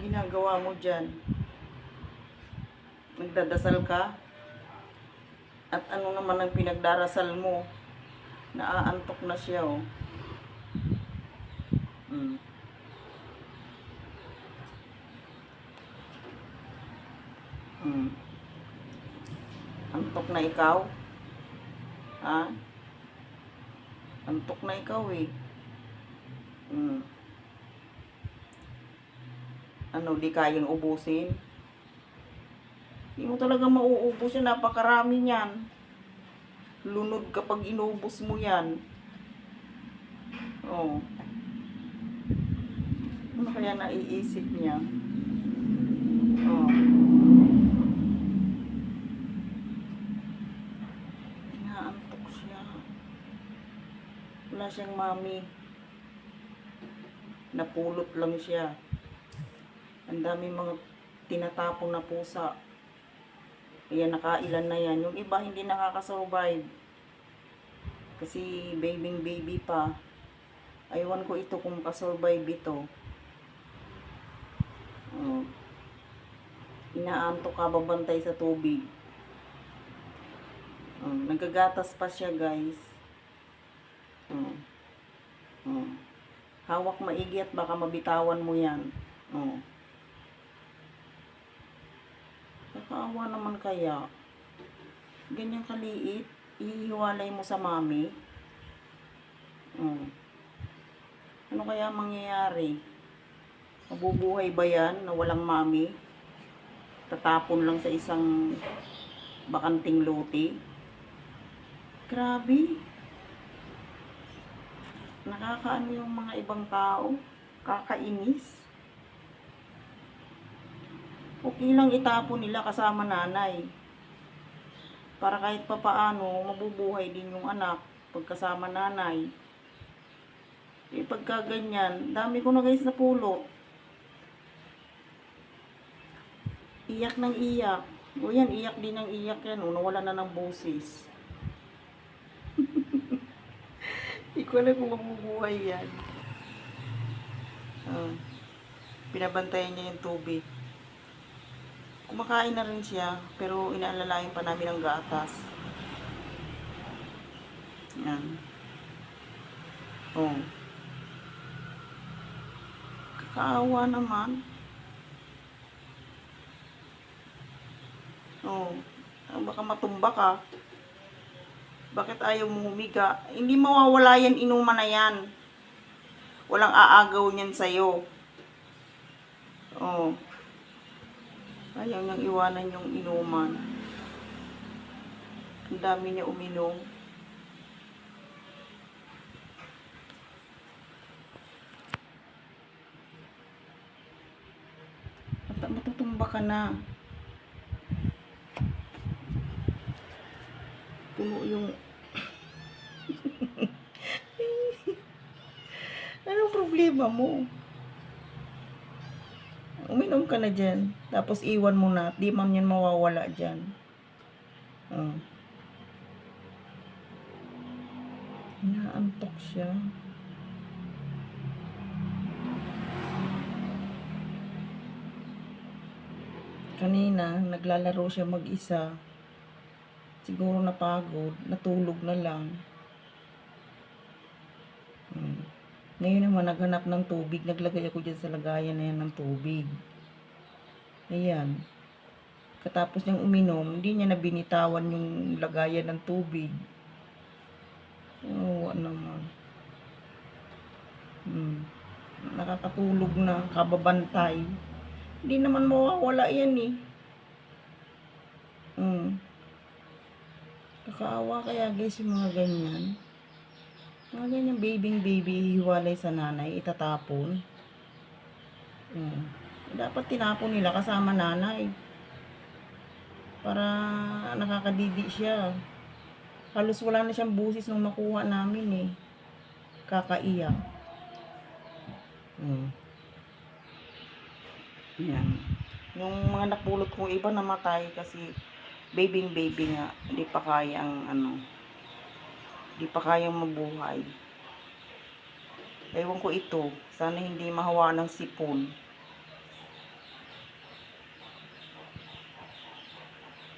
ginagawa mo dyan? Nagdadasal ka? At ano naman ang pinagdarasal mo? Naaantok na siya, oh. Mm. Mm. Antok na ikaw? Ha? Antok na ikaw, eh. Mm. Ano, di kayang ubusin? Hindi mo talaga mauubos yan. Napakarami niyan. Lunod kapag inubos mo yan. Oh. Ano kaya naiisip niya? Oh. Inaantok siya. Wala siyang mami. Napulot lang siya. Ang daming mga tinatapong na pusa. Ayan, nakailan na yan. Yung iba hindi nakakasurvive. Kasi baby pa. Aywan ko ito kung kasurvive ito. Inaantok ka, babantay sa tubig. Nagagatas pa siya, guys. Hawak maigi at baka mabitawan mo yan. Nakaawa naman kaya. Ganyan kaliit. Ihiwalay mo sa mami. Ano kaya mangyayari? Mabubuhay ba yan na walang mami? Tatapon lang sa isang bakanting lote? Grabe. Nakakaano yung mga ibang tao. Kakainis. Okay lang itapon nila kasama nanay. Para kahit papaano, mabubuhay din yung anak pagkasama nanay. Pagka ganyan, dami ko na guys napulot. Iyak ng iyak. O yan, iyak din ng iyak yan. Nawala na ng boses. Hindi ko alam kung mabubuhay yan. Pinabantayan niya yung tubig. Kumakain na rin siya, pero inaalalayan pa namin ang gatas. Yan. Kakaawa naman. Baka matumba ka. Bakit ayaw mo humiga? Hindi mawawala yan, inuman na yan. Walang aagaw niyan sa'yo. Ayaw niyang iwanan yung inuman. Ang dami niya uminom. Matutumba ka na. Puno yung... Anong problema mo? Uminom ka na dyan. Tapos iwan mo na. Di man yan mawawala dyan. Naantok siya. Kanina, naglalaro siya mag-isa. Siguro napagod. Natulog na lang. Ngayon naman, naghanap ng tubig. Naglagay ako dyan sa lagayan na yan ng tubig. Ayan. Katapos niyang uminom, hindi niya nabinitawan yung lagayan ng tubig. Naman. Nakakatulog na, kababantay. Hindi naman mawawala yan eh. Kakaawa kaya guys yung mga ganyan. Mga ganyan baby, hiwalay sa nanay, itatapon. Dapat tinapon nila kasama nanay. Para nakakadidi siya. Halos wala na siyang busis nung makuha namin eh. Kakaiyak. Yan. Yung mga napulot kong iba namatay kasi baby nga. Hindi pa kayang hindi pa kayang mabuhay. Ewan ko ito. Sana hindi mahawa ng sipon.